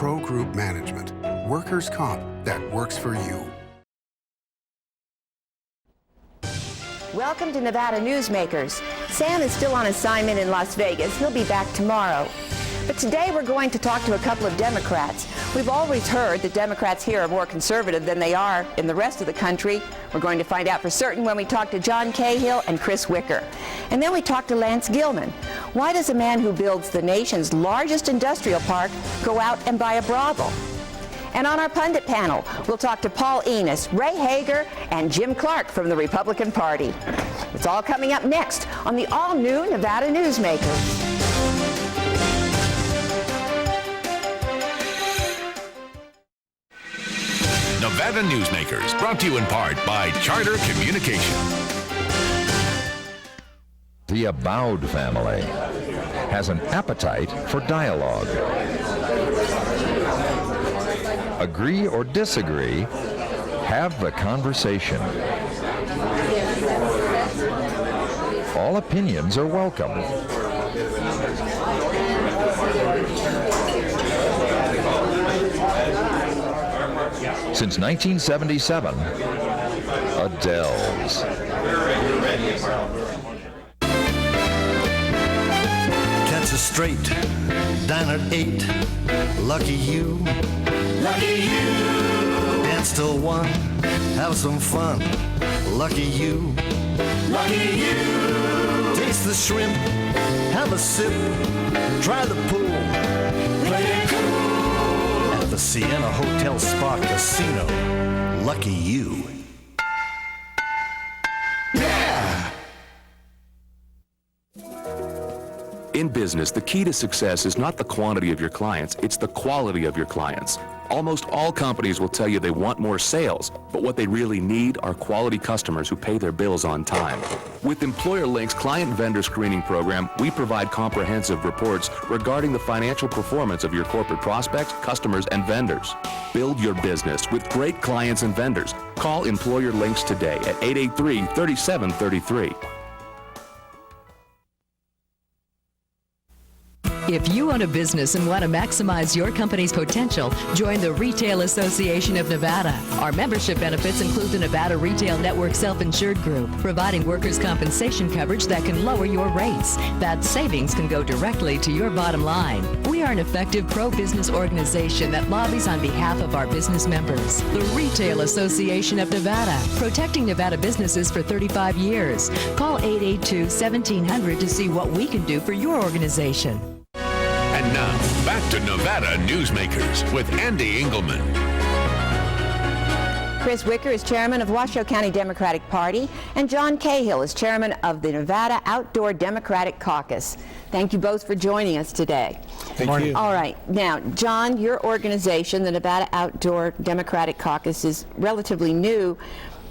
Pro Group Management. Workers' comp that works for you. Welcome to Nevada Newsmakers. Sam is still on assignment in Las Vegas. He'll be back tomorrow. But today we're going to talk to a couple of Democrats. We've always heard that Democrats here are more conservative than they are in the rest of the country. We're going to find out for certain when we talk to John Cahill and Chris Wicker. And then we talk to Lance Gilman. Why does a man who builds the nation's largest industrial park go out and buy a brothel? And on our pundit panel, we'll talk to Paul Enos, Ray Hagar, and Jim Clark from the Republican Party. It's all coming up next on the all-new Nevada Newsmakers. Nevada Newsmakers, brought to you in part by Charter Communication. The Abowed family has an appetite for dialogue. Agree or disagree, have the conversation. All opinions are welcome. Since 1977, Adele's. Catch a straight, dine at 8, lucky you. Lucky you. Dance till 1, have some fun, lucky you. Lucky you. Taste the shrimp, have a sip, try the pool, play it cool. At the Sienna Hotel Spa Casino, lucky you. Yeah! In business, the key to success is not the quantity of your clients, it's the quality of your clients. Almost all companies will tell you they want more sales, but what they really need are quality customers who pay their bills on time. With Employer Link's client vendor screening program, we provide comprehensive reports regarding the financial performance of your corporate prospects, customers, and vendors. Build your business with great clients and vendors. Call Employer Links today at 883-3733. If you own a business and want to maximize your company's potential, join the Retail Association of Nevada. Our membership benefits include the Nevada Retail Network Self-Insured Group, providing workers' compensation coverage that can lower your rates. That savings can go directly to your bottom line. We are an effective pro-business organization that lobbies on behalf of our business members. The Retail Association of Nevada, protecting Nevada businesses for 35 years. Call 882-1700 to see what we can do for your organization. And now, back to Nevada Newsmakers with Ande Engleman. Chris Wicker is chairman of Washoe County Democratic Party, and John Cahill is chairman of the Nevada Outdoor Democratic Caucus. Thank you both for joining us today. Thank you. All right. Now, John, your organization, the Nevada Outdoor Democratic Caucus, is relatively new,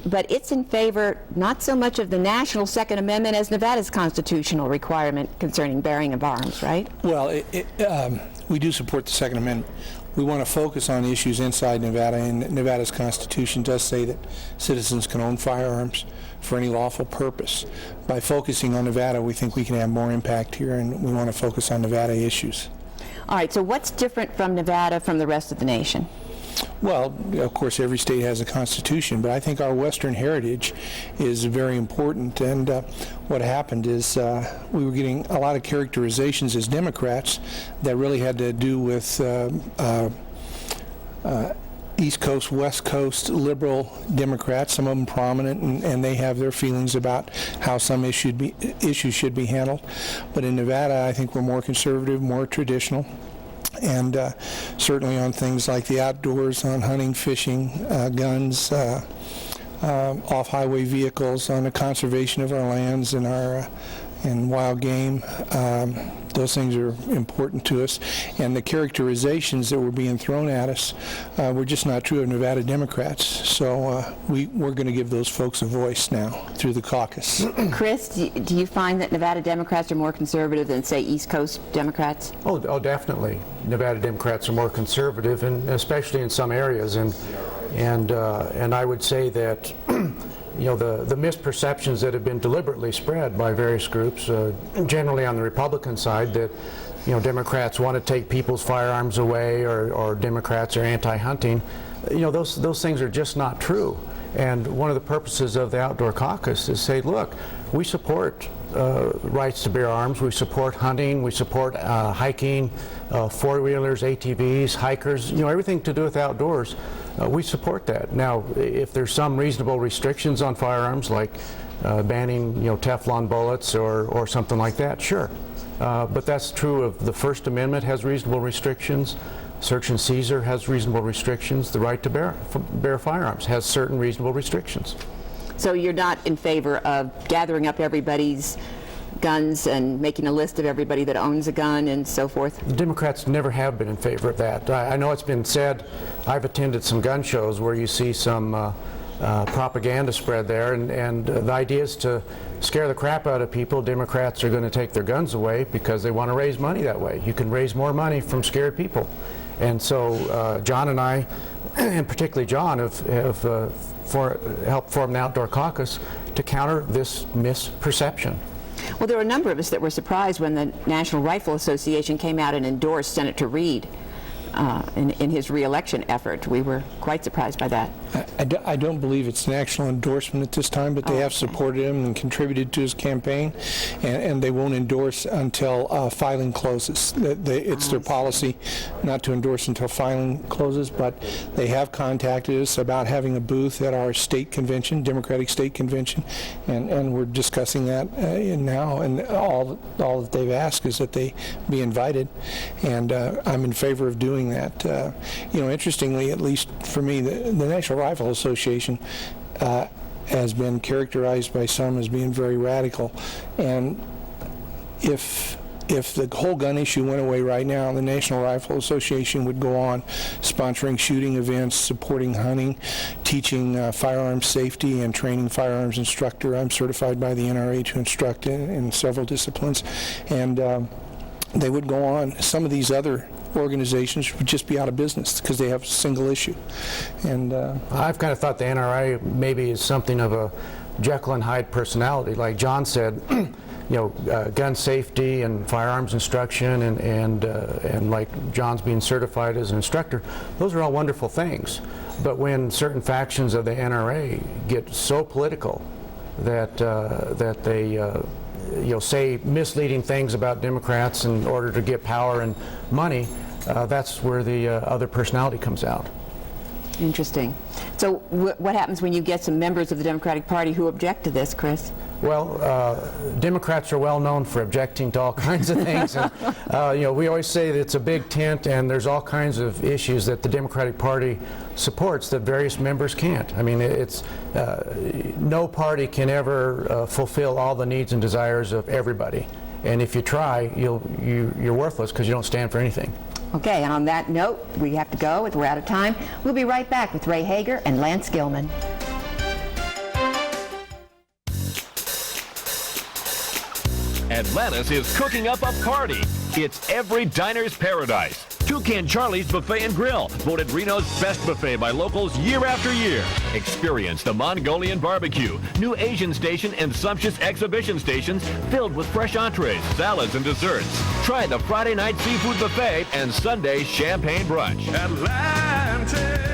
but it's in favor not so much of the national Second Amendment as Nevada's constitutional requirement concerning bearing of arms, right? Well, we do support the Second Amendment. We want to focus on issues inside Nevada, and Nevada's Constitution does say that citizens can own firearms for any lawful purpose. By focusing on Nevada, we think we can have more impact here, and we want to focus on Nevada issues. All right, so what's different from Nevada from the rest of the nation? Well, of course, every state has a constitution, but I think our Western heritage is very important. And what happened is we were getting a lot of characterizations as Democrats that really had to do with East Coast, West Coast liberal Democrats, some of them prominent, and they have their feelings about how some issues should be handled. But in Nevada, I think we're more conservative, more traditional. And certainly on things like the outdoors, on hunting, fishing, guns, off-highway vehicles, on the conservation of our lands and our and wild game. Those things are important to us. And the characterizations that were being thrown at us were just not true of Nevada Democrats. So we're going to give those folks a voice now through the caucus. Chris, do you find that Nevada Democrats are more conservative than, say, East Coast Democrats? Oh, definitely. Nevada Democrats are more conservative, and especially in some areas. And I would say that you know, the misperceptions that have been deliberately spread by various groups, generally on the Republican side, that Democrats want to take people's firearms away, or Democrats are anti-hunting. Those things are just not true. And one of the purposes of the Outdoor Caucus is say, look, we support rights to bear arms, we support hunting, we support hiking, four-wheelers, ATVs, hikers, everything to do with outdoors. We support that. Now, if there's some reasonable restrictions on firearms, like banning, Teflon bullets or something like that, sure. But that's true of the First Amendment has reasonable restrictions. Search and seizure has reasonable restrictions. The right to bear firearms has certain reasonable restrictions. So you're not in favor of gathering up everybody's guns and making a list of everybody that owns a gun and so forth? Democrats never have been in favor of that. I know it's been said, I've attended some gun shows where you see some propaganda spread there, and the idea is to scare the crap out of people. Democrats are going to take their guns away because they want to raise money that way. You can raise more money from scared people. And so John and I, and particularly John, have helped form the Outdoor Caucus to counter this misperception. Well, there were a number of us that were surprised when the National Rifle Association came out and endorsed Senator Reid in his re-election effort. We were quite surprised by that. I don't believe it's an actual endorsement at this time, but they have supported him and contributed to his campaign, and they won't endorse until filing closes. It's their policy not to endorse until filing closes, but they have contacted us about having a booth at our state convention, Democratic State Convention, and we're discussing that now, and all that they've asked is that they be invited, and I'm in favor of doing that. Interestingly, at least for me, the National Rifle Association has been characterized by some as being very radical, and if the whole gun issue went away right now, the National Rifle Association would go on sponsoring shooting events, supporting hunting, teaching firearms safety, and training firearms instructor. I'm certified by the NRA to instruct in several disciplines, and they would go on. Some of these other organizations would just be out of business because they have a single issue. And I've kind of thought the NRA maybe is something of a Jekyll and Hyde personality. Like John said, gun safety and firearms instruction and like John's being certified as an instructor, those are all wonderful things. But when certain factions of the NRA get so political that they say misleading things about Democrats in order to get power and money, that's where the other personality comes out. Interesting. So what happens when you get some members of the Democratic Party who object to this, Chris? Well, Democrats are well known for objecting to all kinds of things. And, we always say that it's a big tent and there's all kinds of issues that the Democratic Party supports that various members can't. I mean, it's no party can ever fulfill all the needs and desires of everybody. And if you try, you're worthless because you don't stand for anything. Okay, and on that note, we have to go. We're out of time. We'll be right back with Ray Hagar and Lance Gilman. Atlantis is cooking up a party. It's every diner's paradise. Toucan Charlie's Buffet and Grill, voted Reno's best buffet by locals year after year. Experience the Mongolian barbecue, new Asian station, and sumptuous exhibition stations filled with fresh entrees, salads, and desserts. Try the Friday night seafood buffet and Sunday champagne brunch. Atlantis.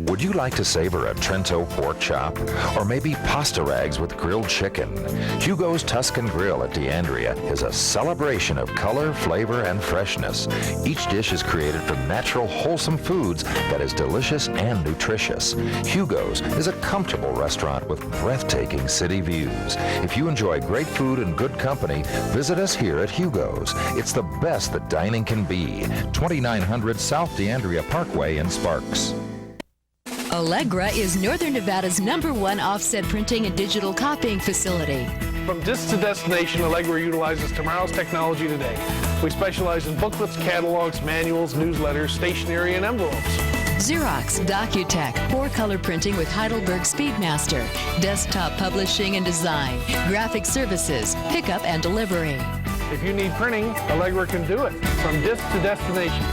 Would you like to savor a Trento pork chop? Or maybe pasta rags with grilled chicken? Hugo's Tuscan Grill at DeAndrea is a celebration of color, flavor, and freshness. Each dish is created from natural, wholesome foods that is delicious and nutritious. Hugo's is a comfortable restaurant with breathtaking city views. If you enjoy great food and good company, visit us here at Hugo's. It's the best that dining can be. 2900 South DeAndrea Parkway in Sparks. Allegra is Northern Nevada's #1 offset printing and digital copying facility. From disc to destination, Allegra utilizes tomorrow's technology today. We specialize in booklets, catalogs, manuals, newsletters, stationery, and envelopes. Xerox, Docutech, 4-color printing with Heidelberg Speedmaster, desktop publishing and design, graphic services, pickup and delivery. If you need printing, Allegra can do it. From disc to destination.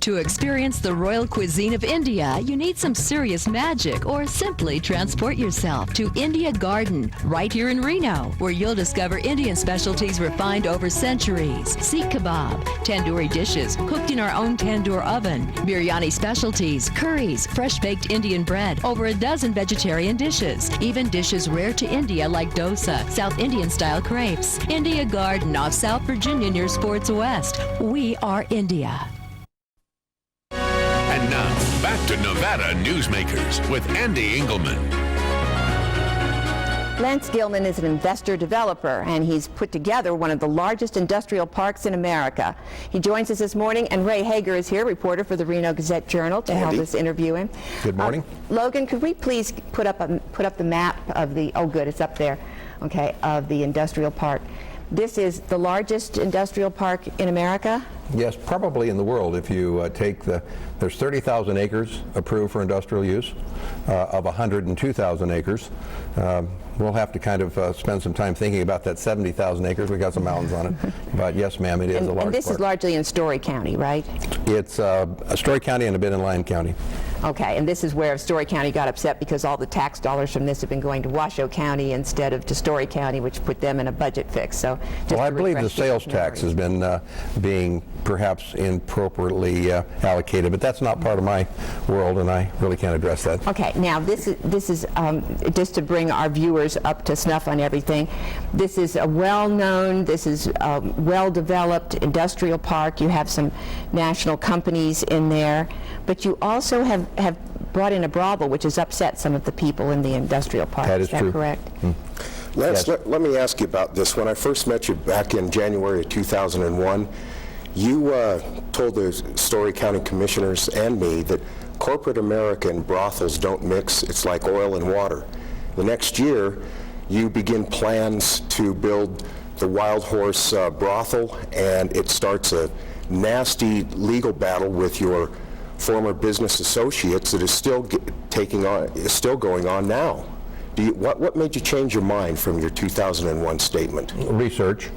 To experience the royal cuisine of India, you need some serious magic or simply transport yourself to India Garden, right here in Reno, where you'll discover Indian specialties refined over centuries. Sikh kebab, tandoori dishes cooked in our own tandoor oven, biryani specialties, curries, fresh-baked Indian bread, over a dozen vegetarian dishes, even dishes rare to India like dosa, South Indian-style crepes. India Garden off South Virginia near Sports West. We are India. And now, back to Nevada Newsmakers with Andy Engleman. Lance Gilman is an investor developer, and he's put together one of the largest industrial parks in America. He joins us this morning, and Ray Hagar is here, reporter for the Reno Gazette-Journal, to help us interview him. Good morning. Logan, could we please put up the map of the, oh good, it's up there, okay, of the industrial park. This is the largest industrial park in America? Yes, probably in the world. If you take there's 30,000 acres approved for industrial use of 102,000 acres. We'll have to kind of spend some time thinking about that 70,000 acres. We got some mountains on it. But yes, ma'am, it is a large park. And this is largely in Storey County, right? It's Storey County and a bit in Lyon County. Okay, and this is where Storey County got upset because all the tax dollars from this have been going to Washoe County instead of to Storey County, which put them in a budget fix. So, well, I believe the sales tax has been being perhaps inappropriately allocated, but that's not part of my world, and I really can't address that. Okay, now this is just to bring our viewers up to snuff on everything. This is a well-known, this is a well-developed industrial park. You have some national companies in there, but you also have brought in a brothel, which has upset some of the people in the industrial park. That is true. Correct? Lance, Yes. let me ask you about this. When I first met you back in January of 2001, you told the Storey County commissioners and me that corporate America and brothels don't mix. It's like oil and water. The next year, you begin plans to build the Wild Horse brothel, and it starts a nasty legal battle with your former business associates that is still going on now. What made you change your mind from your 2001 statement? Research.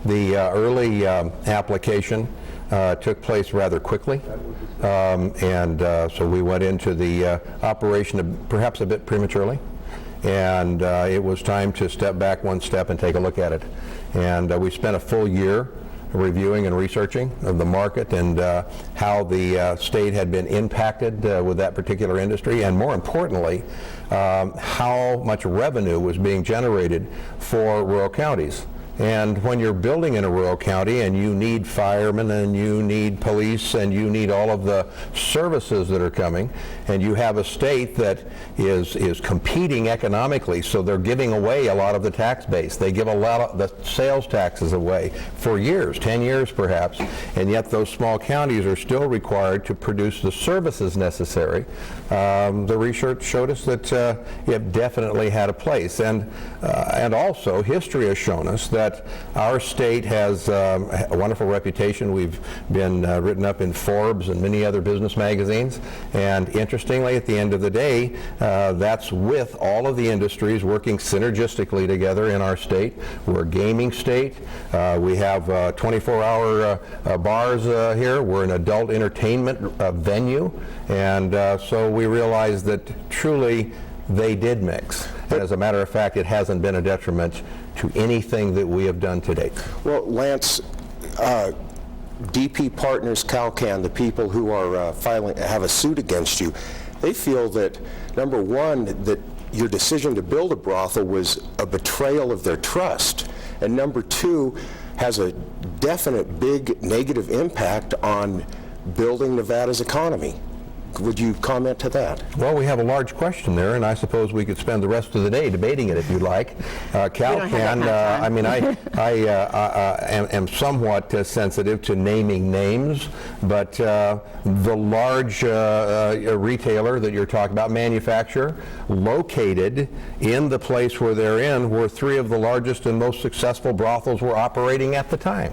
The early application took place rather quickly, and so we went into the operation perhaps a bit prematurely, and it was time to step back one step and take a look at it. And we spent a full year reviewing and researching of the market and how the state had been impacted with that particular industry, and more importantly, how much revenue was being generated for rural counties. And when you're building in a rural county and you need firemen and you need police and you need all of the services that are coming, and you have a state that is competing economically, so they're giving away a lot of the tax base. They give a lot of the sales taxes away for years, 10 years perhaps, and yet those small counties are still required to produce the services necessary. The research showed us that it definitely had a place, and also history has shown us that our state has a wonderful reputation. We've been written up in Forbes and many other business magazines, and interestingly, at the end of the day, that's with all of the industries working synergistically together in our state. We're a gaming state. We have 24-hour bars here. We're an adult entertainment venue, and so we realize that truly they did mix. And as a matter of fact, it hasn't been a detriment to anything that we have done to date. Well, Lance, DP Partners, Calcan, the people who are have a suit against you, they feel that, number one, that your decision to build a brothel was a betrayal of their trust, and number two, has a definite big negative impact on building Nevada's economy. Would you comment to that? Well, we have a large question there, and I suppose we could spend the rest of the day debating it if you'd like. Calcan, I mean, I am somewhat sensitive to naming names, but the large retailer that you're talking about, manufacturer, located in the place where they're in, where three of the largest and most successful brothels were operating at the time.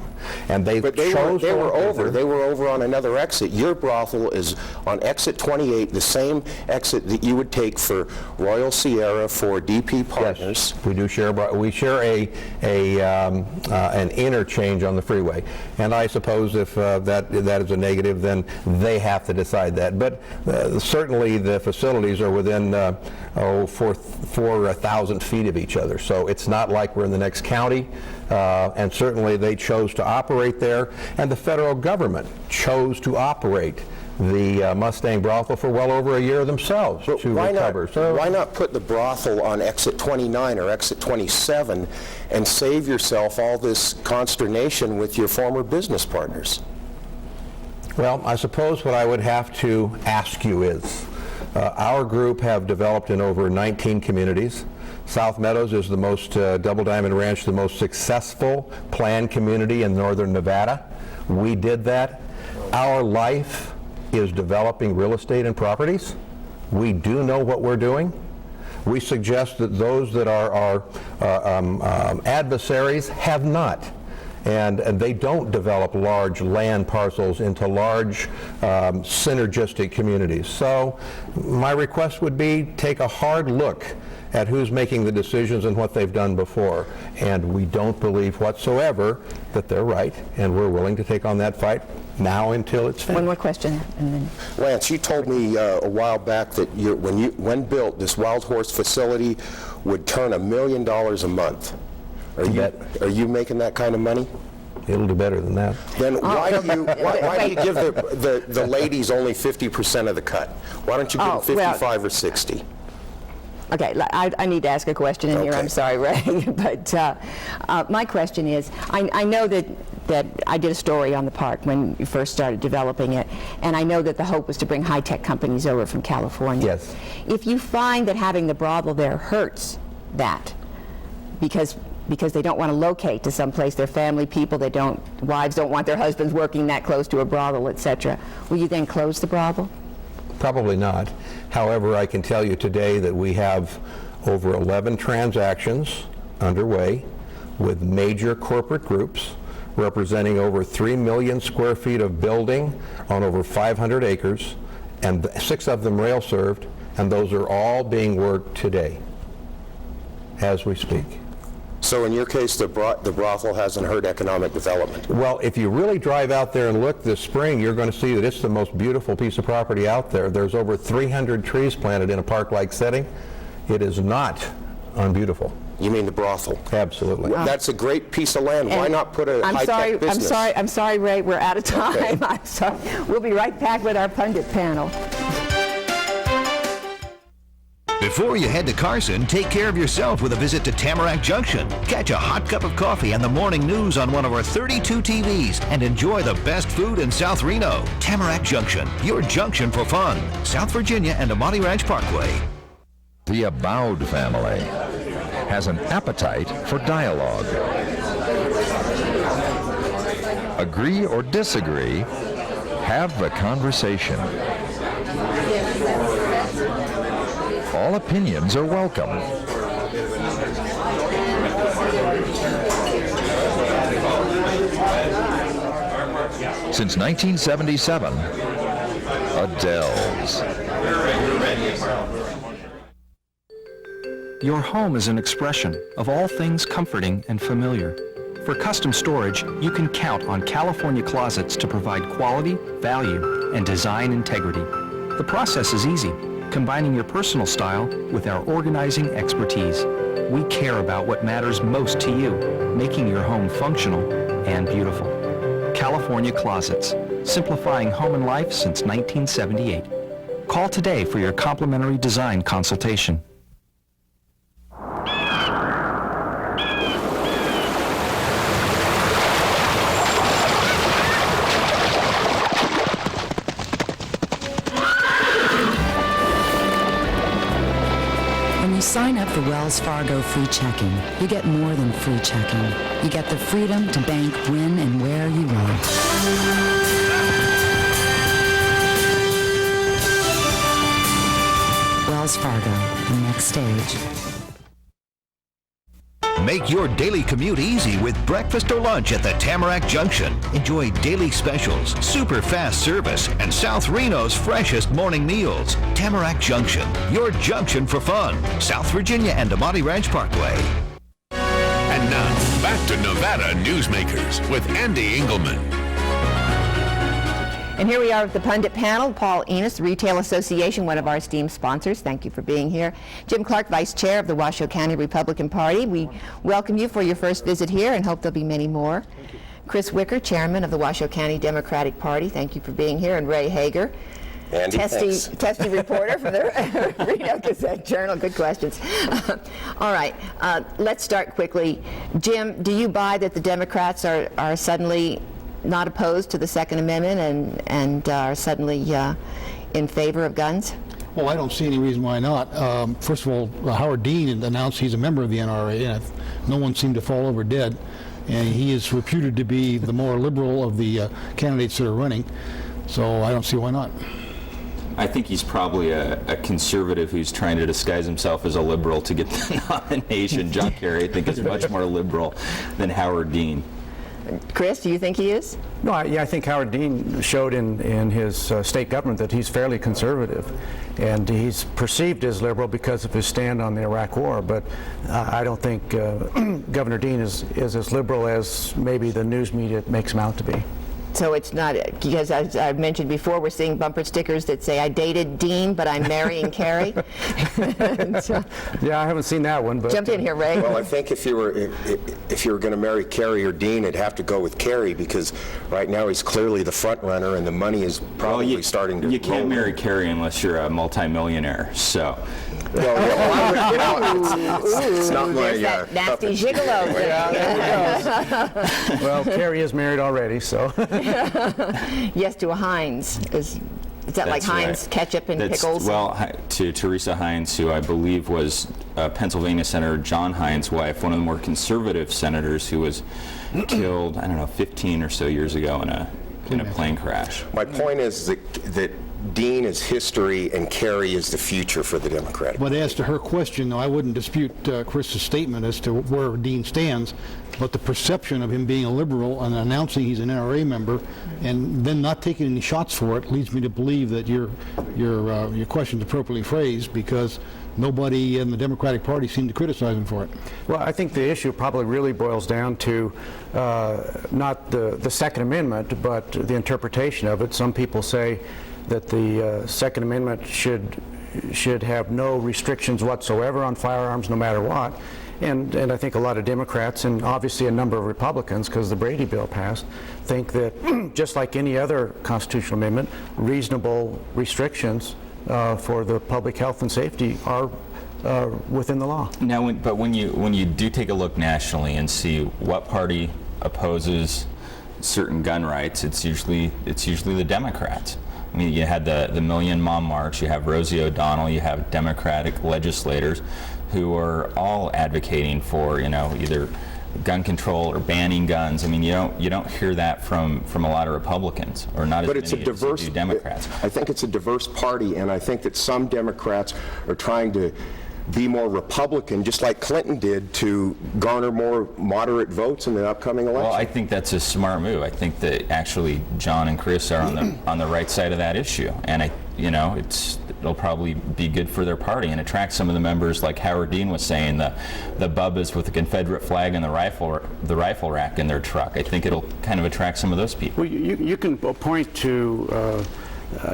And they were over on another exit. Your brothel is on exit exit 28 the same exit that you would take for Royal Sierra for DP Partners? Yes, we do share. We share an interchange on the freeway, and I suppose if that is a negative, then they have to decide that. But certainly the facilities are within 4,000 feet of each other, so it's not like we're in the next county. And certainly they chose to operate there, and the federal government chose to operate the Mustang brothel for well over a year themselves to recover. So why not put the brothel on exit 29 or exit 27 and save yourself all this consternation with your former business partners? Well, I suppose what I would have to ask you is, our group have developed in over 19 communities. South Meadows is the most, Double Diamond Ranch, the most successful planned community in northern Nevada. We did that. Our life is developing real estate and properties. We do know what we're doing. We suggest that those that are our adversaries have not. And they don't develop large land parcels into large synergistic communities. So my request would be take a hard look at who's making the decisions and what they've done before. And we don't believe whatsoever that they're right, and we're willing to take on that fight now until it's finished. One more question, and then... Lance, you told me a while back that when built, this Wild Horse facility would turn $1 million a month. Are you making that kind of money? It'll do better than that. Then why do you give the ladies only 50% of the cut? Why don't you give them 55 or 60? Okay, I need to ask a question in here. Okay. I'm sorry, Ray. But my question is, I know that I did a story on the park when you first started developing it, and I know that the hope was to bring high-tech companies over from California. Yes. If you find that having the brothel there hurts that, because they don't want to locate to some place, their family people, wives don't want their husbands working that close to a brothel, etc., will you then close the brothel? Probably not. However, I can tell you today that we have over 11 transactions underway with major corporate groups representing over 3 million square feet of building on over 500 acres, and 6 of them rail served, and those are all being worked today as we speak. So in your case, the brothel hasn't hurt economic development? Well, if you really drive out there and look this spring, you're going to see that it's the most beautiful piece of property out there. There's over 300 trees planted in a park-like setting. It is not unbeautiful. You mean the brothel? Absolutely. That's a great piece of land. Why not put a high-tech business? I'm sorry, Ray, we're out of time. Okay. I'm sorry. We'll be right back with our pundit panel. Before you head to Carson, take care of yourself with a visit to Tamarack Junction. Catch a hot cup of coffee and the morning news on one of our 32 TVs and enjoy the best food in South Reno. Tamarack Junction, your junction for fun. South Virginia and Amati Ranch Parkway. The Abowed family has an appetite for dialogue. Agree or disagree, have the conversation. All opinions are welcome. Since 1977, Adele's. Your home is an expression of all things comforting and familiar. For custom storage, you can count on California Closets to provide quality, value, and design integrity. The process is easy, combining your personal style with our organizing expertise. We care about what matters most to you, making your home functional and beautiful. California Closets, simplifying home and life since 1978. Call today for your complimentary design consultation. Sign up for Wells Fargo free checking. You get more than free checking. You get the freedom to bank when and where you want. Wells Fargo, the next stage. Make your daily commute easy with breakfast or lunch at the Tamarack Junction. Enjoy daily specials, super fast service, and South Reno's freshest morning meals. Tamarack Junction, your junction for fun. South Virginia and Amati Ranch Parkway. And now, back to Nevada Newsmakers with Andy Engleman. And here we are with the Pundit panel. Paul Enos, Retail Association, one of our esteemed sponsors. Thank you for being here. Jim Clark, Vice Chair of the Washoe County Republican Party. We welcome you for your first visit here and hope there'll be many more. Chris Wicker, Chairman of the Washoe County Democratic Party. Thank you for being here. And Ray Hagar, Andy, testy reporter from the Reno Gazette-Journal. Good questions. All right, let's start quickly. Jim, do you buy that the Democrats are suddenly not opposed to the Second Amendment and are suddenly in favor of guns? Well, I don't see any reason why not. First of all, Howard Dean announced he's a member of the NRA, and no one seemed to fall over dead. And he is reputed to be the more liberal of the candidates that are running. So I don't see why not. I think he's probably a conservative who's trying to disguise himself as a liberal to get the nomination. John Kerry, I think, is much more liberal than Howard Dean. Chris, do you think he is? No, I think Howard Dean showed in his state government that he's fairly conservative, and he's perceived as liberal because of his stand on the Iraq War, but I don't think Governor Dean is as liberal as maybe the news media makes him out to be. So it's not, because as I've mentioned before, we're seeing bumper stickers that say, I dated Dean, but I'm marrying Kerry. So, yeah, I haven't seen that one. But jump in here, Ray. Well, I think if you were going to marry Kerry or Dean, it'd have to go with Kerry, because right now he's clearly the front runner, and the money is probably starting to You can't marry Kerry unless you're a multimillionaire, so. It's not my that nasty gigolo. Well, Kerry is married already, so. Yes, to a Heinz. Is that like Heinz ketchup and pickles? Well, to Teresa Heinz, who I believe was Pennsylvania Senator John Heinz' wife, one of the more conservative senators who was killed, I don't know, 15 or so years ago in a plane crash. My point is that Dean is history and Kerry is the future for the Democratic But as to her question, though, I wouldn't dispute Chris's statement as to where Dean stands, but the perception of him being a liberal and announcing he's an NRA member and then not taking any shots for it leads me to believe that your question's appropriately phrased, because nobody in the Democratic Party seemed to criticize him for it. Well, I think the issue probably really boils down to not the Second Amendment, but the interpretation of it. Some people say that the Second Amendment should have no restrictions whatsoever on firearms, no matter what. And I think a lot of Democrats, and obviously a number of Republicans, because the Brady bill passed, think that just like any other constitutional amendment, reasonable restrictions for the public health and safety are within the law. Now, when you do take a look nationally and see what party opposes certain gun rights, it's usually the Democrats. I mean, you had the Million Mom March, you have Rosie O'Donnell, you have Democratic legislators who are all advocating for, either gun control or banning guns. I mean, you don't hear that from a lot of Republicans, or not but as it's many a diverse, as you do Democrats. I think it's a diverse party, and I think that some Democrats are trying to be more Republican, just like Clinton did, to garner more moderate votes in the upcoming election. Well, I think that's a smart move. I think that actually John and Chris are on the right side of that issue, and it'll probably be good for their party and attract some of the members, like Howard Dean was saying, the bubbas with the Confederate flag and the rifle rack in their truck. I think it'll kind of attract some of those people. Well, you can point to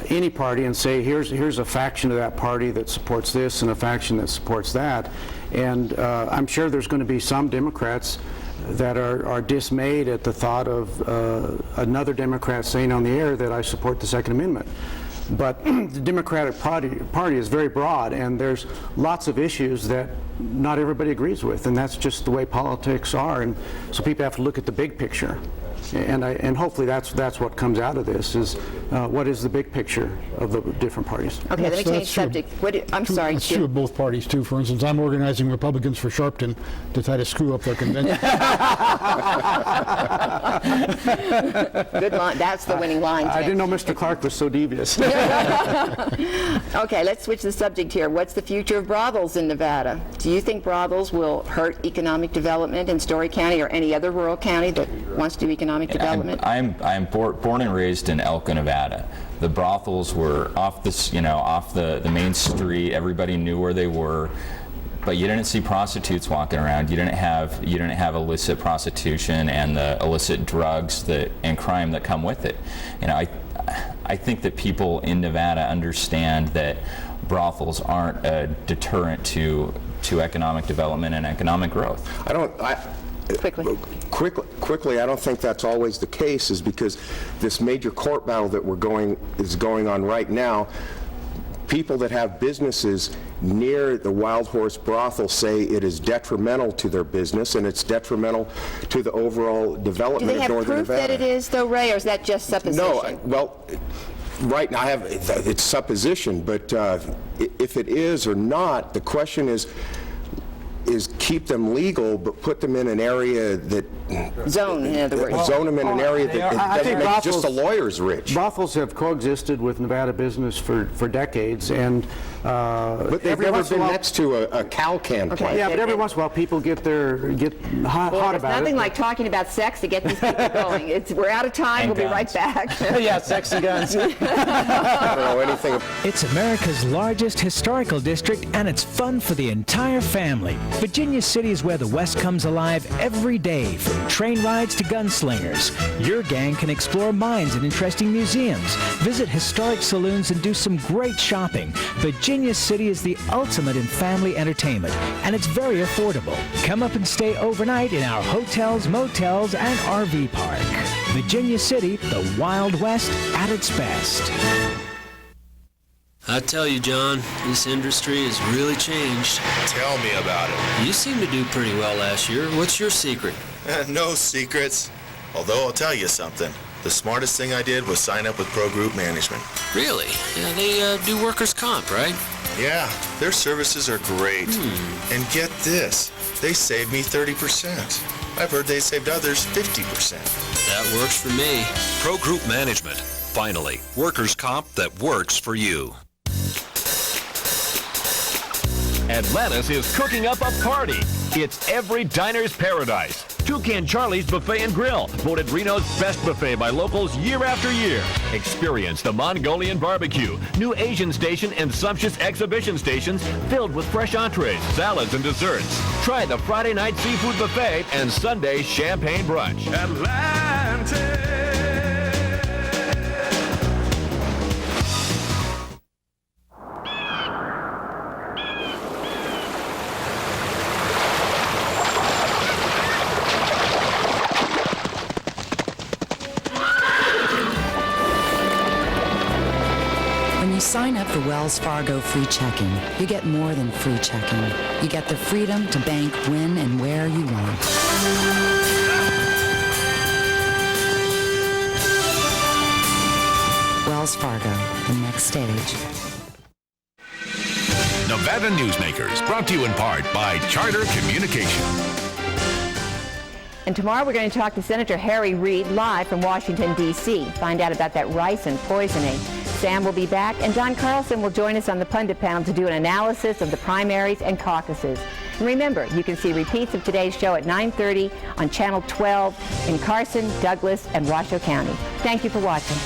any party and say, here's a faction of that party that supports this and a faction that supports that, and I'm sure there's going to be some Democrats that are dismayed at the thought of another Democrat saying on the air that I support the Second Amendment. But the Democratic Party is very broad, and there's lots of issues that not everybody agrees with, and that's just the way politics are, and so people have to look at the big picture. And hopefully that's what comes out of this is what is the big picture of the different parties. Okay, let me change subject. I'm sorry. It's true of both parties, too. For instance, I'm organizing Republicans for Sharpton to try to screw up their convention. Good line. That's the winning line. I didn't know Mr. Clark was so devious. Okay, let's switch the subject here. What's the future of brothels in Nevada? Do you think brothels will hurt economic development in Storey County or any other rural county that wants to do economic development? I'm born and raised in Elko, Nevada. The brothels were off this, off the main street. Everybody knew where they were, but you didn't see prostitutes walking around. You didn't have illicit prostitution and the illicit drugs and crime that come with it. I think that people in Nevada understand that brothels aren't a deterrent to economic development and economic growth. Quickly, I don't think that's always the case, is because this major court battle that is going on right now, people that have businesses near the Wild Horse brothel say it is detrimental to their business and it's detrimental to the overall development of Northern Nevada. Do they have proof that it is, though, Ray, or is that just supposition? No, well, right now it's supposition, but if it is or not, the question is keep them legal, but put them in an area that zone, in other words. Zone them in an area that doesn't make just the lawyers rich. Brothels have coexisted with Nevada business for decades, and but they've never been next to a cow can plant. Yeah, but every once in a while people get hot about it. Nothing like talking about sex to get these people going. We're out of time. We'll be right back. Yeah, sex and guns. I don't know anything. It's America's largest historical district, and it's fun for the entire family. Virginia City is where the West comes alive every day, from train rides to gunslingers. Your gang can explore mines and interesting museums, visit historic saloons, and do some great shopping. Virginia City is the ultimate in family entertainment, and it's very affordable. Come up and stay overnight in our hotels, motels, and RV park. Virginia City, the Wild West at its best. I tell you, John, this industry has really changed. Tell me about it. You seemed to do pretty well last year. What's your secret? No secrets. Although I'll tell you something. The smartest thing I did was sign up with Pro Group Management. Really? Yeah, they do workers' comp, right? Yeah, their services are great. And get this, they saved me 30%. I've heard they saved others 50%. That works for me. Pro Group Management. Finally, workers' comp that works for you. Atlantis is cooking up a party. It's every diner's paradise. Toucan Charlie's Buffet and Grill, voted Reno's best buffet by locals year after year. Experience the Mongolian barbecue, new Asian station, and sumptuous exhibition stations filled with fresh entrees, salads, and desserts. Try the Friday night seafood buffet and Sunday champagne brunch. Atlantis. Sign up for Wells Fargo free checking. You get more than free checking. You get the freedom to bank when and where you want. Wells Fargo, the next stage. Nevada Newsmakers, brought to you in part by Charter Communication. And tomorrow we're going to talk to Senator Harry Reid live from Washington, D.C. Find out about that ricin poisoning. Sam will be back, and Don Carlson will join us on the Pundit panel to do an analysis of the primaries and caucuses. And remember, you can see repeats of today's show at 9:30 on Channel 12 in Carson, Douglas, and Washoe County. Thank you for watching.